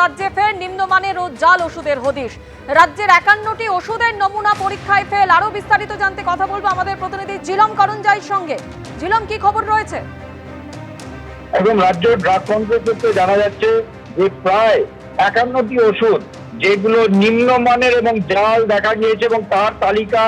রাজ্যে ফের নিম্নমানের ও জাল ওষুধের হদিশ। রাজ্যের 51টি ওষুধের নমুনা পরীক্ষায় ফেল। আরো বিস্তারিত জানতে কথা বলবো আমাদের প্রতিনিধি জিলম করঞ্জাইয়ের সঙ্গে। জিলম, কি খবর রয়েছে? এবং রাজ্য ড্রাগ কন্ট্রোল সূত্রে জানা যাচ্ছে যে প্রায় 51টি ওষুধ যেগুলো নিম্নমানের এবং জাল দেখা গিয়েছে, এবং তার তালিকা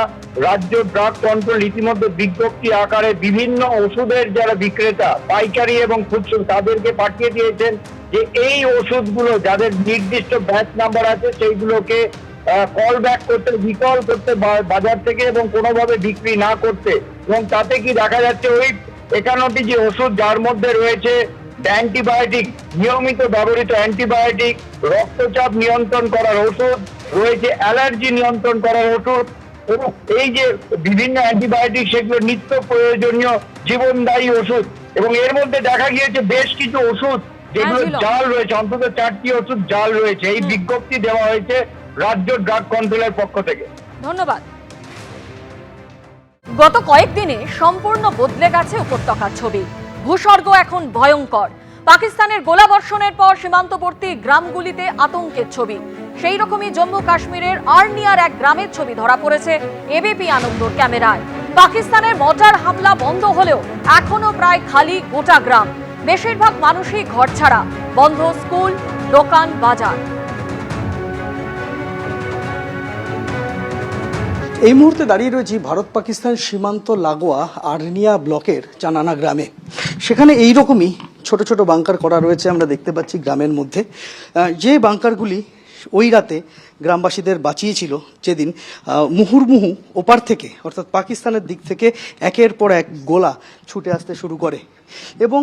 রাজ্য ড্রাগ কন্ট্রোল ইতিমধ্যে বিজ্ঞপ্তি আকারে বিভিন্ন ওষুধের যারা বিক্রেতা পাইকারি এবং খুচরো তাদেরকে পাঠিয়ে দিয়েছেন যে এই ওষুধগুলো যাদের নির্দিষ্ট ব্যাচ নাম্বার আছে সেইগুলোকে কল ব্যাক করতে, রিকল করতে বাজার থেকে এবং কোনোভাবে বিক্রি না করতে। এবং তাতে কি দেখা যাচ্ছে ওই 51টি যে ওষুধ যার মধ্যে রয়েছে অ্যান্টিবায়োটিক, নিয়মিত ব্যবহৃত অ্যান্টিবায়োটিক, রক্তচাপ নিয়ন্ত্রণ করার ওষুধ রয়েছে, অ্যালার্জি নিয়ন্ত্রণ করার ওষুধ, এবং এই যে বিভিন্ন অ্যান্টিবায়োটিক সেগুলো নিত্য প্রয়োজনীয় জীবনদায়ী ওষুধ। এবং এর মধ্যে দেখা গিয়েছে বেশ কিছু ওষুধ যেগুলো জাল রয়েছে, অন্তত 4টি ওষুধ জাল রয়েছে। এই বিজ্ঞপ্তি দেওয়া হয়েছে রাজ্য ড্রাগ কন্ট্রোলের পক্ষ থেকে। ধন্যবাদ। গত কয়েকদিনে সম্পূর্ণ বদলে গেছে উপত্যকার ছবি। ভূস্বর্গ এখন ভয়ঙ্কর। পাকিস্তানের গোলাবর্ষণের পর সীমান্তবর্তী গ্রামগুলিতে আতঙ্কের ছবি। সেই রকমই জম্মু কাশ্মীরের আর্নিয়ার এক গ্রামের ছবি ধরা পড়েছে এবিপি আনন্দর ক্যামেরায়। পাকিস্তানের মর্টার হামলা বন্ধ হলেও এখনো প্রায় খালি গোটা গ্রাম। বেশিরভাগ মানুষই ঘর ছাড়া, বন্ধ স্কুল, দোকান, বাজার। এই মুহূর্তে দাঁড়িয়ে রয়েছি ভারত পাকিস্তান সীমান্ত লাগোয়া আর্নিয়া ব্লকের চানানা গ্রামে। সেখানে এই রকমই ছোট ছোট বাংকার করা রয়েছে আমরা দেখতে পাচ্ছি গ্রামের মধ্যে। যে বাংকারগুলি ওই রাতে গ্রামবাসীদের বাঁচিয়েছিল, যেদিন মুহুর্মুহু ওপার থেকে অর্থাৎ পাকিস্তানের দিক থেকে একের পর এক গোলা ছুটে আসতে শুরু করে, এবং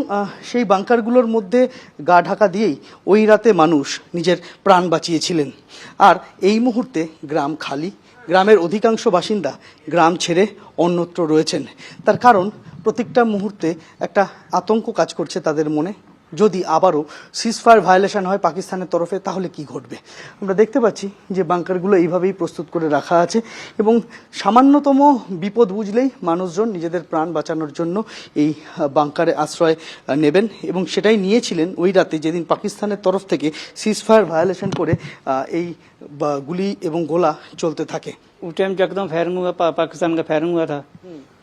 সেই বাংকারগুলোর মধ্যে গা ঢাকা দিয়েই ওই রাতে মানুষ নিজের প্রাণ বাঁচিয়েছিলেন। আর এই মুহূর্তে গ্রাম খালি। গ্রামের অধিকাংশ বাসিন্দা গ্রাম ছেড়ে অন্যত্র রয়েছেন। তার কারণ প্রত্যেকটা মুহূর্তে একটা আতঙ্ক কাজ করছে তাদের মনে। যদি আবারও সিজফায়ার ভায়োলেশন হয় পাকিস্তানের তরফে তাহলে কি ঘটবে। আমরা দেখতে পাচ্ছি যে বাংকারগুলো এইভাবেই প্রস্তুত করে রাখা আছে, এবং সামান্যতম বিপদ বুঝলেই মানুষজন নিজেদের প্রাণ বাঁচানোর জন্য এই বাংকারে আশ্রয় নেবেন, এবং সেটাই নিয়েছিলেন ওই রাতে যেদিন পাকিস্তানের তরফ থেকে সিজফায়ার ভায়োলেশন করে এই গুলি এবং গোলা চলতে থাকে। उस टाइम एकदम फायरिंग हुआ, पाकिस्तान का फायरिंग हुआ था।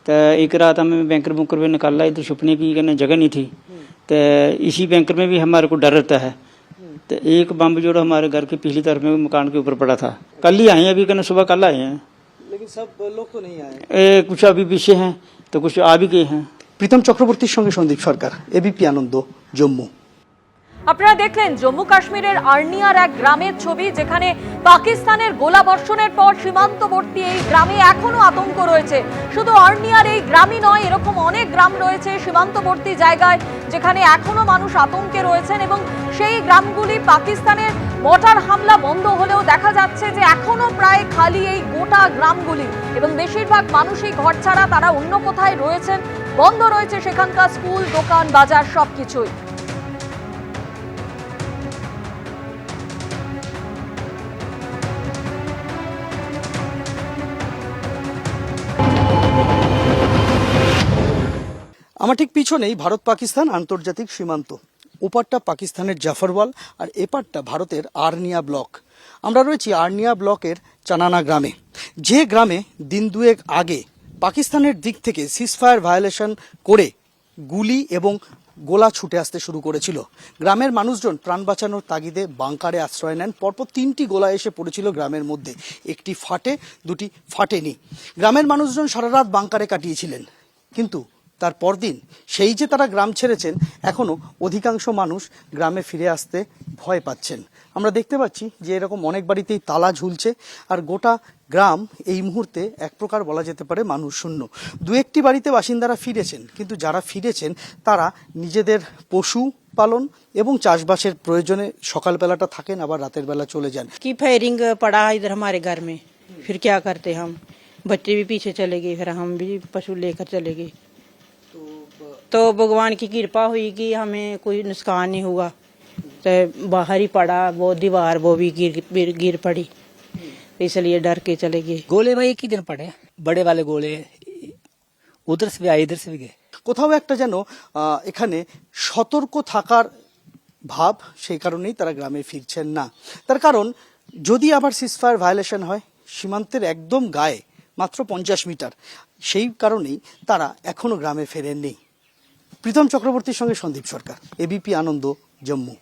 तो एक रात हमें बैंकर बुंकर में निकाला, इधर छुपने की जगह नहीं थी। तो इसी बैंकर में भी हमारे को डर रहता है। तो एक बम जो हमारे घर के पिछली तरफ में मकान के ऊपर पड़ा था। कल ही आए हैं, अभी सुबह कल आए हैं, लेकिन सब लोग तो नहीं आए। कुछ अभी पीछे हैं तो कुछ आ भी गए हैं। প্রীতম চক্রবর্তীর সঙ্গে সন্দীপ সরকার, এবিপি আনন্দ, জম্মু। আপনারা দেখলেন জম্মু কাশ্মীরের আর্নিয়ার এক গ্রামের ছবি, যেখানে পাকিস্তানের গোলাবর্ষণের পর সীমান্তবর্তী এই গ্রামে এখনো আতঙ্ক রয়েছে। শুধু আর্নিয়ার এই গ্রামই নয়, এরকম অনেক গ্রাম রয়েছে সীমান্তবর্তী জায়গায় যেখানে এখনো মানুষ আতঙ্কে রয়েছেন, এবং সেই গ্রামগুলি পাকিস্তানের মর্টার হামলা বন্ধ হলেও দেখা যাচ্ছে যে এখনো প্রায় খালি এই গোটা গ্রামগুলি, এবং বেশিরভাগ মানুষই ঘর ছাড়া, তারা অন্য কোথায় রয়েছেন। বন্ধ রয়েছে সেখানকার স্কুল, দোকান, বাজার সবকিছুই। আমার ঠিক পিছনেই ভারত পাকিস্তান আন্তর্জাতিক সীমান্ত। ওপারটা পাকিস্তানের জাফরওয়াল আর এপারটা ভারতের আর্নিয়া ব্লক। আমরা রয়েছি আর্নিয়া ব্লকের চানানা গ্রামে, যে গ্রামে দিন দুয়েক আগে পাকিস্তানের দিক থেকে সিজফায়ার ভায়োলেশন করে গুলি এবং গোলা ছুটে আসতে শুরু করেছিল। গ্রামের মানুষজন প্রাণ বাঁচানোর তাগিদে বাংকারে আশ্রয় নেন। পরপর 3টি গোলা এসে পড়েছিল গ্রামের মধ্যে, একটি ফাটে, দুটি ফাটেনি। গ্রামের মানুষজন সারা রাত বাংকারে কাটিয়েছিলেন, কিন্তু তার পরদিন সেই যে তারা গ্রাম ছেড়েছেন, এখনো অধিকাংশ মানুষ গ্রামে ফিরে আসতে ভয় পাচ্ছেন। আমরা দেখতে পাচ্ছি যে এরকম অনেক বাড়িতেই তালা ঝুলছে, আর গোটা গ্রাম এই মুহূর্তে এক প্রকার বলা যেতে পারে মানুষ শূন্য। দু একটি বাড়িতে বাসিন্দারা ফিরেছেন, কিন্তু যারা ফিরেছেন তারা নিজেদের পশু পালন এবং চাষবাসের প্রয়োজনে সকালবেলাটা থাকেন, আবার রাতের বেলা চলে যান। की फायरिंग पड़ा इधर हमारे घर में, फिर क्या करते हम, बच्चे भी पीछे चले गए, फिर हम भी पशु लेकर चले गए। तो भगवान की कृपा हुई कि हमें कोई नुकसान नहीं हुआ। तो बाहर ही पड़ा वो दीवार, वो भी गिर पड़ी, इसलिए डर के चले गए। गोले भाई एक ही दिन पड़े, बड़े वाले गोले उधर से भी आए, इधर से भी गए। কোথাও একটা যেন এখানে সতর্ক থাকার ভাব, সেই কারণেই তারা গ্রামে ফিরছেন না। তার কারণ, যদি আবার সিজফায়ার ভায়োলেশন হয় সীমান্তের একদম গায়ে মাত্র 50 মিটার, সেই কারণেই তারা এখনো গ্রামে ফেরেননি। প্রীতম চক্রবর্তীর সঙ্গে সন্দীপ সরকার, এবিপি আনন্দ, জম্মু।